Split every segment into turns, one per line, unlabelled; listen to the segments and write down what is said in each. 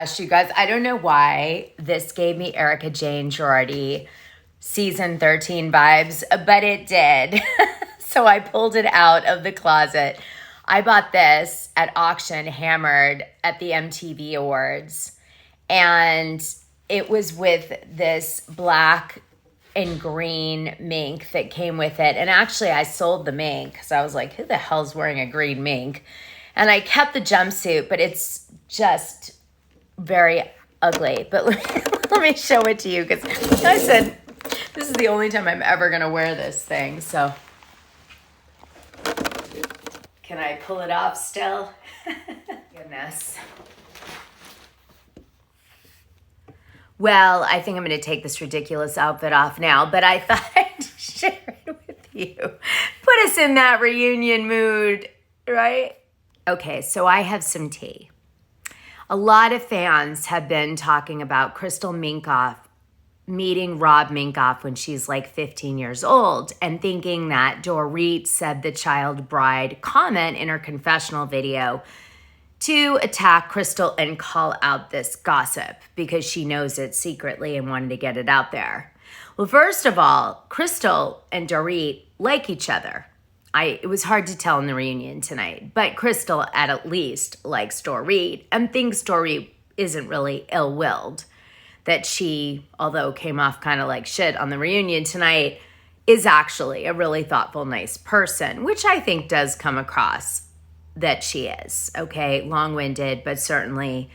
Gosh, you guys, I don't know why this gave me Erika Jayne Girardi season 13 vibes, but it did. So I pulled it out of the closet. I bought this at auction, hammered at the MTV Awards. And it was with this black and green mink that came with it. And actually, I sold the mink because I was like, who the hell's wearing a green mink? And I kept the jumpsuit, but it's just very ugly. But let me show it to you because I said, this is the only time I'm ever going to wear this thing. So can I pull it off still? Goodness. Well, I think I'm going to take this ridiculous outfit off now, but I thought I'd share it with you. Put us in that reunion mood, right? Okay, so I have some tea. A lot of fans have been talking about Crystal Minkoff meeting Rob Minkoff when she's like 15 years old and thinking that Dorit said the child bride comment in her confessional video to attack Crystal and call out this gossip because she knows it secretly and wanted to get it out there. Well, first of all, Crystal and Dorit like each other. It was hard to tell in the reunion tonight, but Crystal at least likes Dorit and thinks Dorit isn't really ill-willed. That she, although came off kind of like shit on the reunion tonight, is actually a really thoughtful, nice person, which I think does come across that she is, okay? Long-winded, but certainly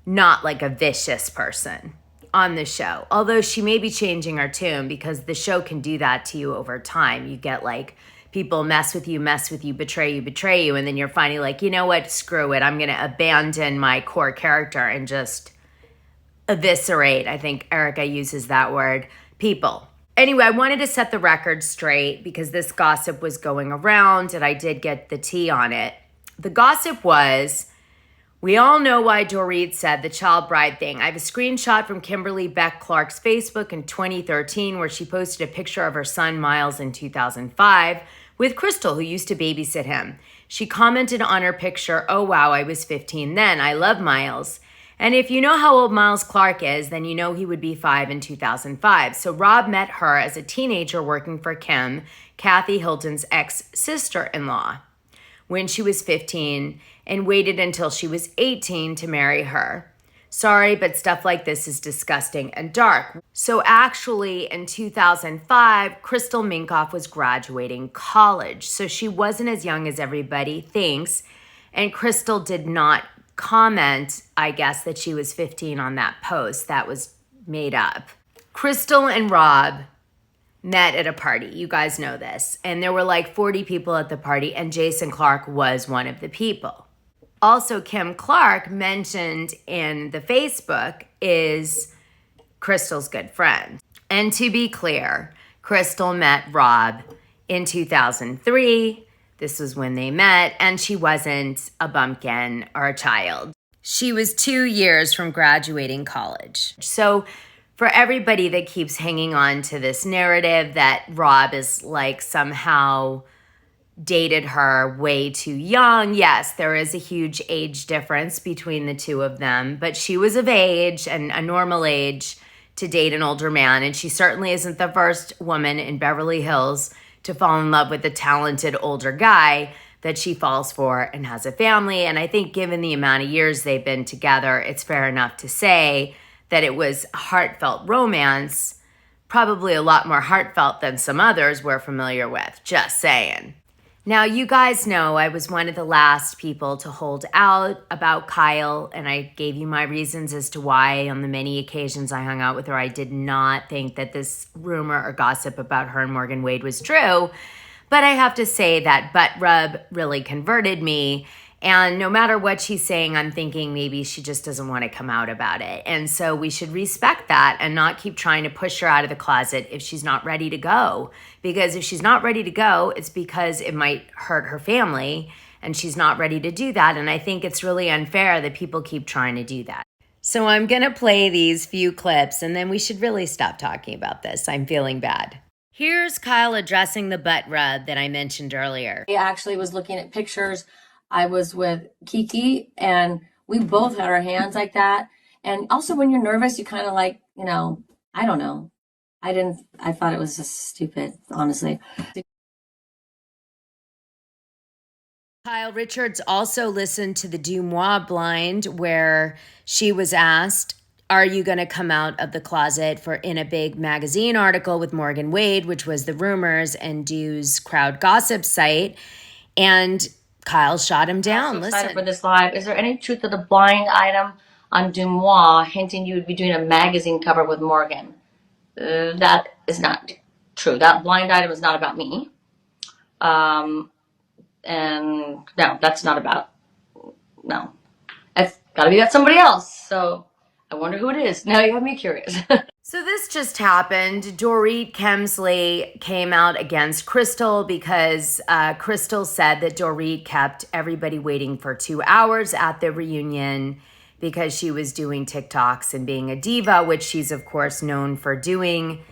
not like a vicious person on the show. Although she may be changing her tune because the show can do that to you over time. You get like people mess with you, betray you, and then you're finally like, you know what, screw it. I'm going to abandon my core character and just eviscerate, I think Erika uses that word, people. Anyway, I wanted to set the record straight because this gossip was going around and I did get the tea on it. The gossip was, we all know why Dorit said the child bride thing. I have a screenshot from Kimberly Beck Clark's Facebook in 2013 where she posted a picture of her son Miles in 2005 with Crystal, who used to babysit him. She commented on her picture, oh wow, I was 15 then. I love Miles. And if you know how old Miles Clark is, then you know he would be 5 in 2005. So Rob met her as a teenager working for Kim, Kathy Hilton's ex-sister-in-law, when she was 15 and waited until she was 18 to marry her. Sorry, but stuff like this is disgusting and dark. So actually in 2005, Crystal Minkoff was graduating college. So she wasn't as young as everybody thinks. And Crystal did not comment, I guess, that she was 15 on that post. That was made up. Crystal and Rob met at a party. You guys know this. And there were like 40 people at the party, and Jason Clarke was one of the people. Also, Kim Clark mentioned in the Facebook is Crystal's good friend. And to be clear, Crystal met Rob in 2003. This was when they met, and she wasn't a bumpkin or a child. She was 2 years from graduating college. So for everybody that keeps hanging on to this narrative that Rob is like somehow dated her way too young, yes, there is a huge age difference between the two of them, but she was of age and a normal age to date an older man, and she certainly isn't the first woman in Beverly Hills to fall in love with a talented older guy that she falls for and has a family. And I think given the amount of years they've been together, it's fair enough to say that it was heartfelt romance, probably a lot more heartfelt than some others we're familiar with, just saying. Now, you guys know I was one of the last people to hold out about Kyle, and I gave you my reasons as to why on the many occasions I hung out with her, I did not think that this rumor or gossip about her and Morgan Wade was true. But I have to say that butt rub really converted me. And no matter what she's saying, I'm thinking maybe she just doesn't want to come out about it. And so we should respect that and not keep trying to push her out of the closet if she's not ready to go. Because if she's not ready to go, it's because it might hurt her family and she's not ready to do that. And I think it's really unfair that people keep trying to do that. So I'm going to play these few clips and then we should really stop talking about this. I'm feeling bad. Here's Kyle addressing the butt rub that I mentioned earlier.
I actually was looking at pictures. I was with Kiki and we both had our hands like that. And also when you're nervous, you kind of like, I don't know. I thought it was just stupid, honestly.
Kyle Richards also listened to the Dumois blind where she was asked, are you going to come out of the closet for in a big magazine article with Morgan Wade, which was the rumors and Du's crowd gossip site? And Kyle shot him down.
I'm so excited for this live. Is there any truth to the blind item on Dumois hinting you would be doing a magazine cover with Morgan? That is not true. That blind item is not about me. And no, that's not about, no. It's got to be about somebody else. So I wonder who it is. Now you have me curious.
So this just happened. Dorit Kemsley came out against Crystal because Crystal said that Dorit kept everybody waiting for 2 hours at the reunion because she was doing TikToks and being a diva, which she's of course known for doing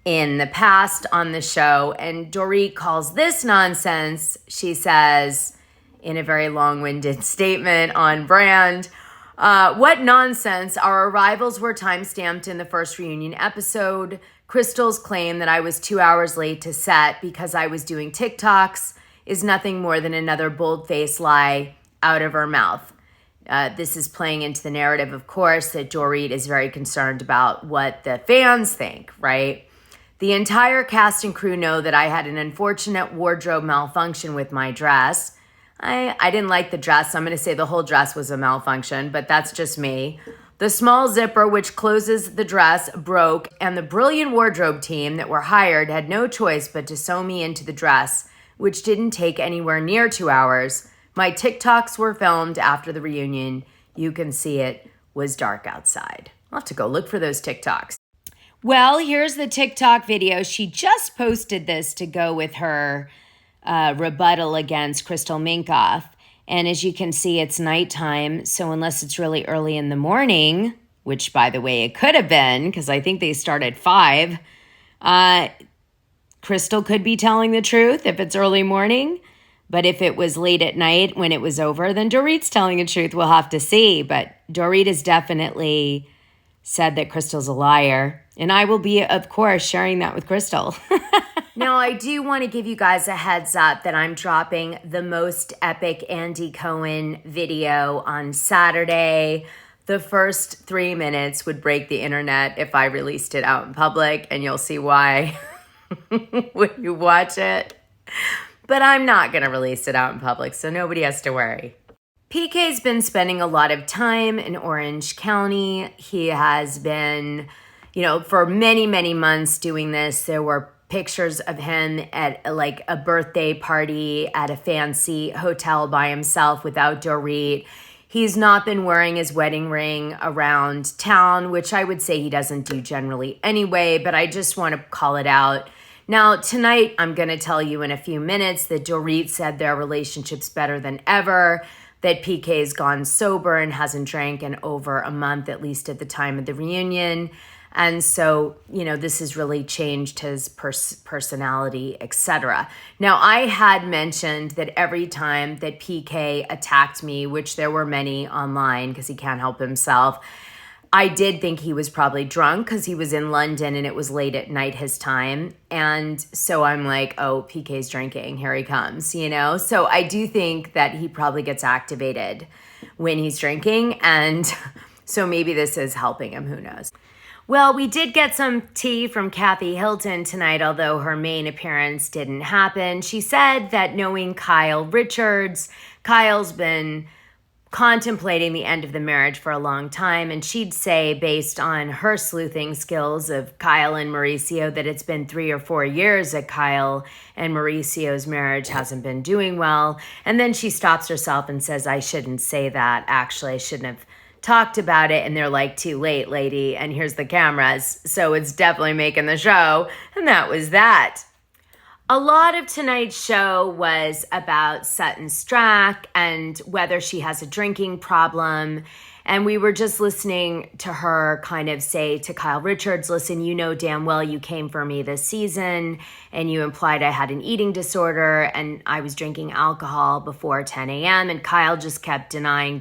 in the past on the show. And Dorit calls this nonsense. She says in a very long-winded statement on brand, what nonsense. Our arrivals were time-stamped in the first reunion episode. Crystal's claim that I was 2 hours late to set because I was doing TikToks is nothing more than another bold-faced lie out of her mouth. This is playing into the narrative, of course, that Dorit is very concerned about what the fans think, right? The entire cast and crew know that I had an unfortunate wardrobe malfunction with my dress. I didn't like the dress. So I'm going to say the whole dress was a malfunction, but that's just me. The small zipper, which closes the dress, broke, and the brilliant wardrobe team that were hired had no choice but to sew me into the dress, which didn't take anywhere near 2 hours. My TikToks were filmed after the reunion. You can see it was dark outside. I'll have to go look for those TikToks. Well, here's the TikTok video. She just posted this to go with her rebuttal against Crystal Minkoff. And as you can see, it's nighttime. So unless it's really early in the morning, which by the way, it could have been because I think they start at 5, Crystal could be telling the truth if it's early morning. But if it was late at night when it was over, then Dorit's telling the truth. We'll have to see. But Dorit has definitely said that Crystal's a liar. And I will be, of course, sharing that with Crystal. Now, I do want to give you guys a heads up that I'm dropping the most epic Andy Cohen video on Saturday. The first 3 minutes would break the internet if I released it out in public, and you'll see why when you watch it. But I'm not going to release it out in public, so nobody has to worry. PK's been spending a lot of time in Orange County. He has been, for many, many months doing this. There were pictures of him at like a birthday party at a fancy hotel by himself without Dorit. He's not been wearing his wedding ring around town, which I would say he doesn't do generally anyway, but I just want to call it out. Now, tonight, I'm going to tell you in a few minutes that Dorit said their relationship's better than ever, that PK's gone sober and hasn't drank in over a month, at least at the time of the reunion. And so, this has really changed his personality, etc. Now, I had mentioned that every time that PK attacked me, which there were many online because he can't help himself, I did think he was probably drunk because he was in London and it was late at night his time. And so I'm like, oh, PK's drinking. Here he comes, So I do think that he probably gets activated when he's drinking. And so maybe this is helping him. Who knows? Well, we did get some tea from Kathy Hilton tonight, although her main appearance didn't happen. She said that knowing Kyle Richards, Kyle's been contemplating the end of the marriage for a long time, and she'd say, based on her sleuthing skills of Kyle and Mauricio, that it's been 3 or 4 years that Kyle and Mauricio's marriage hasn't been doing well. And then she stops herself and says, I shouldn't say that. Actually, I shouldn't have talked about it. And they're like, too late, lady. And here's the cameras. So it's definitely making the show. And that was that. A lot of tonight's show was about Sutton Stracke and whether she has a drinking problem. And we were just listening to her kind of say to Kyle Richards, listen, you know damn well you came for me this season and you implied I had an eating disorder and I was drinking alcohol before 10 a.m. And Kyle just kept denying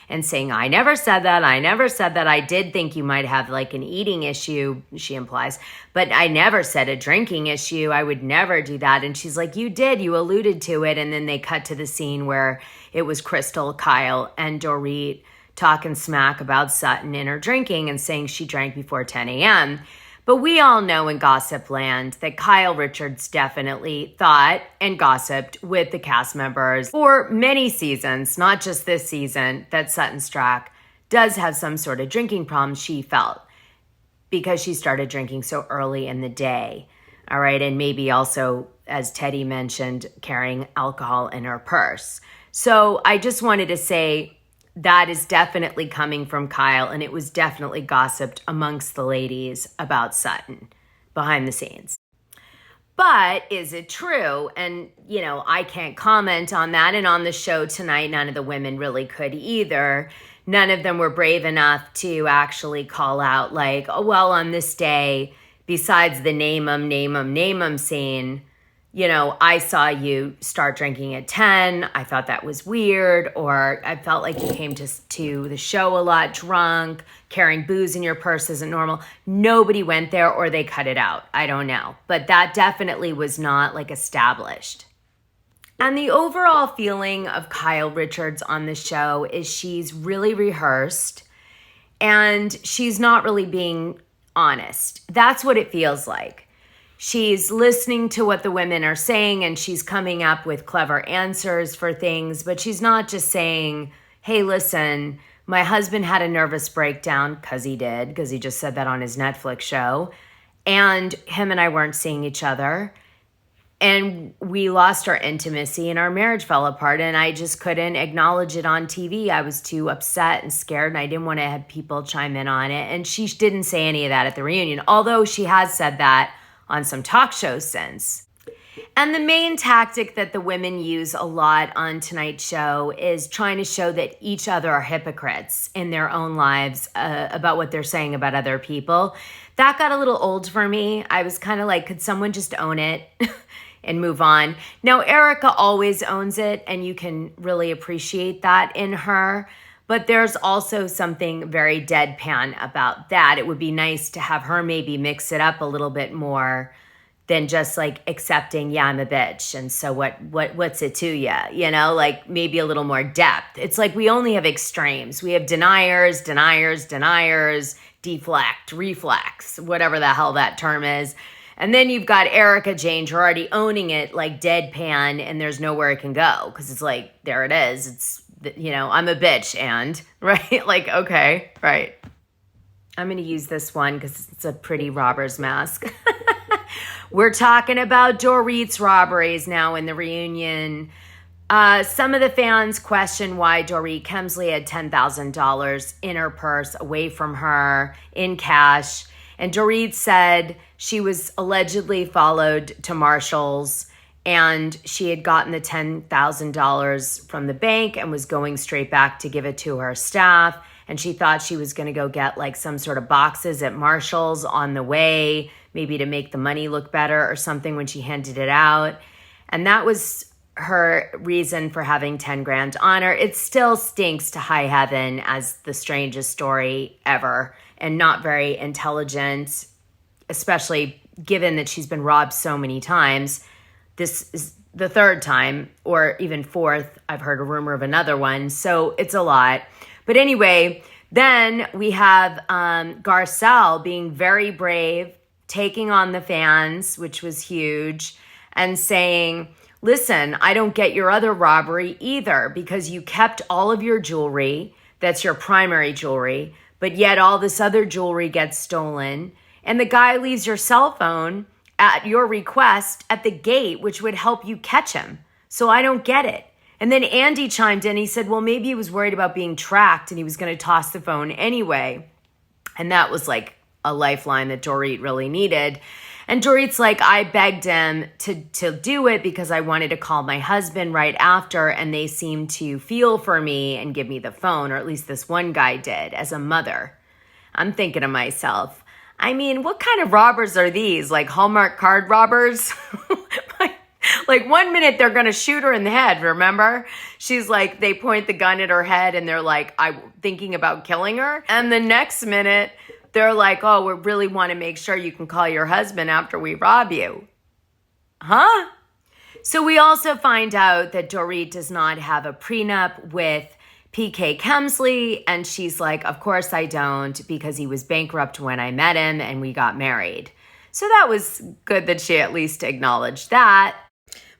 and saying, I never said that. I did think you might have like an eating issue, she implies, but I never said a drinking issue. I would never do that. And she's like, you did, you alluded to it. And then they cut to the scene where it was Crystal, Kyle, and Dorit talking smack about Sutton and her drinking and saying she drank before 10 a.m. But we all know in gossip land that Kyle Richards definitely thought and gossiped with the cast members for many seasons, not just this season, that Sutton Stracke does have some sort of drinking problem, she felt, because she started drinking so early in the day. All right, and maybe also, as Teddy mentioned, carrying alcohol in her purse. So I just wanted to say that is definitely coming from Kyle, and it was definitely gossiped amongst the ladies about Sutton behind the scenes. But is it true? And, you know, I can't comment on that. And on the show tonight, none of the women really could either. None of them were brave enough to actually call out like, oh, well, on this day, besides the name 'em scene, you know, I saw you start drinking at 10. I thought that was weird. Or I felt like you came to the show a lot drunk, carrying booze in your purse isn't normal. Nobody went there or they cut it out. I don't know. But that definitely was not like established. And the overall feeling of Kyle Richards on the show is she's really rehearsed and she's not really being honest. That's what it feels like. She's listening to what the women are saying and she's coming up with clever answers for things, but she's not just saying, hey, listen, my husband had a nervous breakdown, because he did, because he just said that on his Netflix show, and him and I weren't seeing each other, and we lost our intimacy and our marriage fell apart, and I just couldn't acknowledge it on TV. I was too upset and scared, and I didn't want to have people chime in on it, and she didn't say any of that at the reunion, although she has said that on some talk shows since. And the main tactic that the women use a lot on tonight's show is trying to show that each other are hypocrites in their own lives about what they're saying about other people. That got a little old for me. I was kind of like, could someone just own it and move on? Now, Erica always owns it, and you can really appreciate that in her. But there's also something very deadpan about that. It would be nice to have her maybe mix it up a little bit more than just like accepting, yeah, I'm a bitch. And so what's it to you? You know, like maybe a little more depth. It's like we only have extremes. We have deniers, deflect, reflex, whatever the hell that term is. And then you've got Erica Jane already owning it like deadpan and there's nowhere it can go because it's like, there it is. It's, you know, I'm a bitch and, right? Like, okay, right. I'm going to use this one because it's a pretty robber's mask. We're talking about Dorit's robberies now in the reunion. Some of the fans question why Dorit Kemsley had $10,000 in her purse away from her in cash. And Dorit said she was allegedly followed to Marshall's and she had gotten the $10,000 from the bank and was going straight back to give it to her staff. And she thought she was going to go get like some sort of boxes at Marshall's on the way, maybe to make the money look better or something when she handed it out. And that was her reason for having 10 grand on her. It still stinks to high heaven as the strangest story ever and not very intelligent, especially given that she's been robbed so many times. This is the third time, or even fourth. I've heard a rumor of another one. So it's a lot. But anyway, then we have Garcelle being very brave, taking on the fans, which was huge, and saying, listen, I don't get your other robbery either because you kept all of your jewelry. That's your primary jewelry. But yet all this other jewelry gets stolen. And the guy leaves your cell phone at your request at the gate, which would help you catch him. So I don't get it. And then Andy chimed in. He said, well, maybe he was worried about being tracked and he was going to toss the phone anyway. And that was like a lifeline that Dorit really needed. And Dorit's like, I begged him to do it because I wanted to call my husband right after, and they seemed to feel for me and give me the phone, or at least this one guy did, as a mother. I'm thinking to myself, I mean, what kind of robbers are these? Like Hallmark card robbers? Like 1 minute they're going to shoot her in the head, remember? She's like, they point the gun at her head and they're like, I'm thinking about killing her. And the next minute they're like, oh, we really want to make sure you can call your husband after we rob you. Huh? So we also find out that Dorit does not have a prenup with PK Kemsley, and she's like, of course I don't, because he was bankrupt when I met him and we got married. So that was good that she at least acknowledged that.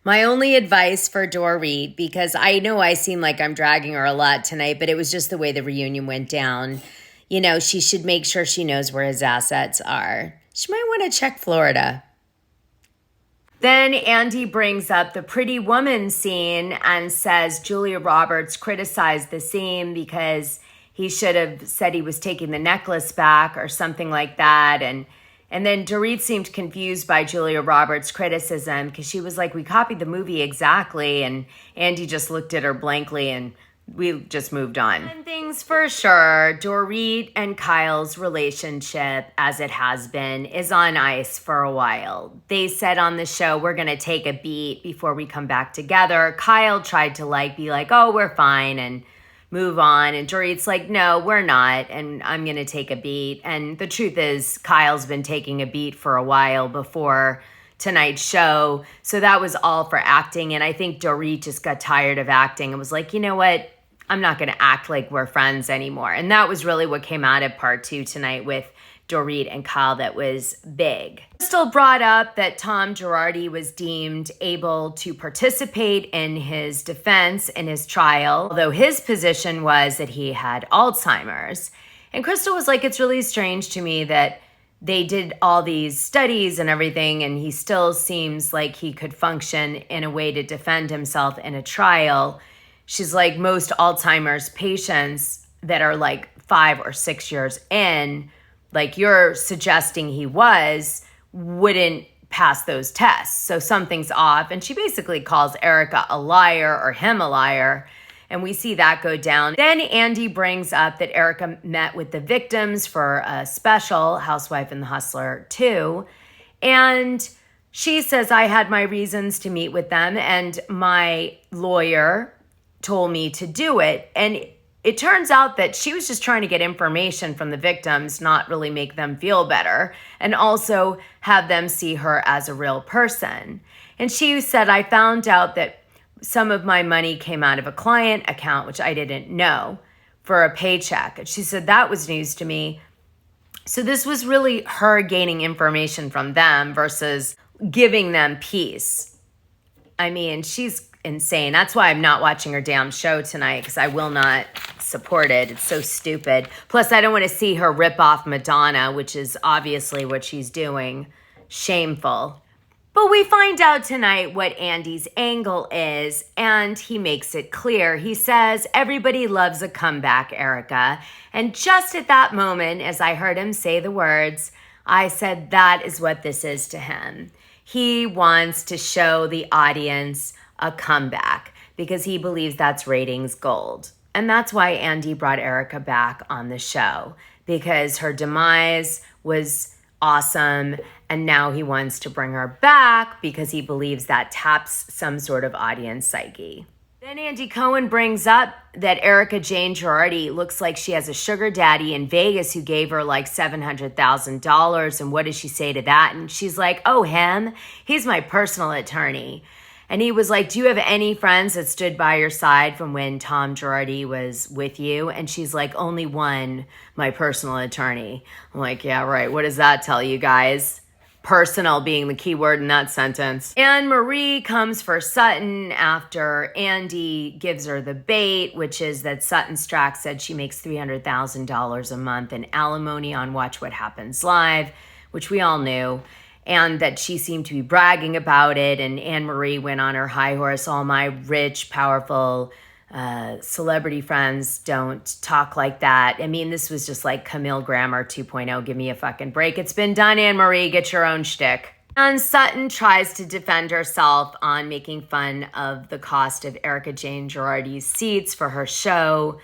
My only advice for Dorit, because I know I seem like I'm dragging her a lot tonight, but it was just the way the reunion went down. You know, she should make sure she knows where his assets are. She might want to check Florida. Then Andy brings up the pretty woman scene and says Julia Roberts criticized the scene because he should have said he was taking the necklace back or something like that. And then Dorit seemed confused by Julia Roberts' criticism because she was like, we copied the movie exactly. And Andy just looked at her blankly and we just moved on. And things for sure, Dorit and Kyle's relationship, as it has been, is on ice for a while. They said on the show, we're going to take a beat before we come back together. Kyle tried to be like, oh, we're fine and move on. And Dorit's like, no, we're not. And I'm going to take a beat. And the truth is, Kyle's been taking a beat for a while before tonight's show. So that was all for acting. And I think Dorit just got tired of acting and was like, you know what? I'm not going to act like we're friends anymore. And that was really what came out of part 2 tonight with Dorit and Kyle that was big. Still brought up that Tom Girardi was deemed able to participate in his defense in his trial, although his position was that he had Alzheimer's. And Crystal was like, it's really strange to me that they did all these studies and everything, and he still seems like he could function in a way to defend himself in a trial. She's like, most Alzheimer's patients that are like 5 or 6 years in, like you're suggesting he wouldn't pass those tests. So something's off. And she basically calls Erica a liar or him a liar. And we see that go down. Then Andy brings up that Erica met with the victims for a special, Housewife and the Hustler 2. And she says, I had my reasons to meet with them and my lawyer told me to do it. And it turns out that she was just trying to get information from the victims, not really make them feel better, and also have them see her as a real person. And she said, I found out that some of my money came out of a client account, which I didn't know, for a paycheck. And she said, that was news to me. So this was really her gaining information from them versus giving them peace. I mean, she's insane. That's why I'm not watching her damn show tonight, because I will not support it. It's so stupid. Plus, I don't want to see her rip off Madonna, which is obviously what she's doing. Shameful. But we find out tonight what Andy's angle is, and he makes it clear. He says, everybody loves a comeback, Erica. And just at that moment, as I heard him say the words, I said that is what this is to him. He wants to show the audience a comeback because he believes that's ratings gold. And that's why Andy brought Erica back on the show, because her demise was awesome. And now he wants to bring her back because he believes that taps some sort of audience psyche. Then Andy Cohen brings up that Erica Jane Girardi looks like she has a sugar daddy in Vegas who gave her like $700,000. And what does she say to that? And she's like, oh, him? He's my personal attorney. And he was like, do you have any friends that stood by your side from when Tom Girardi was with you? And she's like, only one, my personal attorney. I'm like, yeah, right. What does that tell you guys? Personal being the key word in that sentence. And Marie comes for Sutton after Andy gives her the bait, which is that Sutton Stracke said she makes $300,000 a month in alimony on Watch What Happens Live, which we all knew. And that she seemed to be bragging about it. And Anne-Marie went on her high horse, all my rich, powerful celebrity friends don't talk like that. I mean, this was just like Camille Grammer 2.0. Give me a fucking break. It's been done, Anne-Marie. Get your own shtick. And Sutton tries to defend herself on making fun of the cost of Erika Jayne Girardi's seats for her show.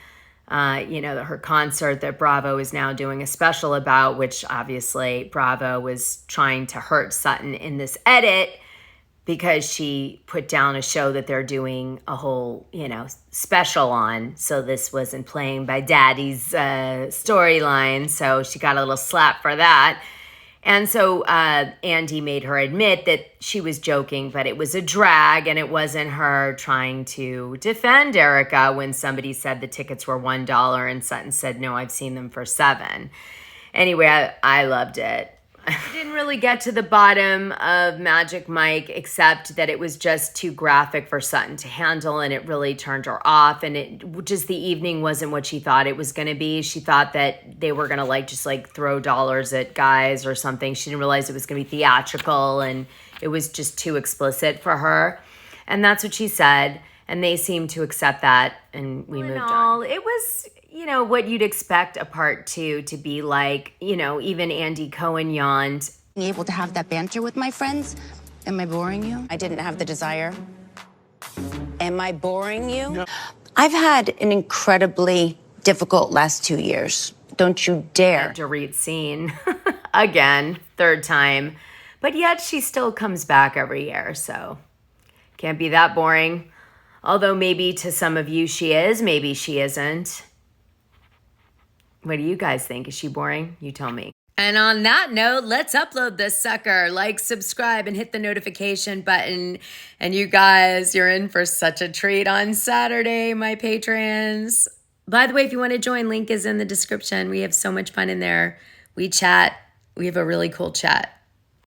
Her concert that Bravo is now doing a special about, which obviously Bravo was trying to hurt Sutton in this edit because she put down a show that they're doing a whole, special on. So this wasn't playing by Daddy's storyline. So she got a little slap for that. And so Andy made her admit that she was joking, but it was a drag and it wasn't her trying to defend Erika when somebody said the tickets were $1 and Sutton said, no, I've seen them for $7. Anyway, I loved it. I didn't really get to the bottom of Magic Mike, except that it was just too graphic for Sutton to handle, and it really turned her off. And the evening wasn't what she thought it was going to be. She thought that they were going to just throw dollars at guys or something. She didn't realize it was going to be theatrical, and it was just too explicit for her. And that's what she said, and they seemed to accept that, and we moved on. It was, what you'd expect a part 2 to be like. Even Andy Cohen yawned.
Being able to have that banter with my friends. Am I boring you? I didn't have the desire. Am I boring you? No. I've had an incredibly difficult last 2 years. Don't you dare.
Dorit scene again, third time. But yet she still comes back every year, so can't be that boring. Although maybe to some of you she is, maybe she isn't. What do you guys think? Is she boring? You tell me. And on that note, let's upload this sucker. Like, subscribe, and hit the notification button. And you guys, you're in for such a treat on Saturday, my patrons. By the way, if you want to join, link is in the description. We have so much fun in there. We chat. We have a really cool chat.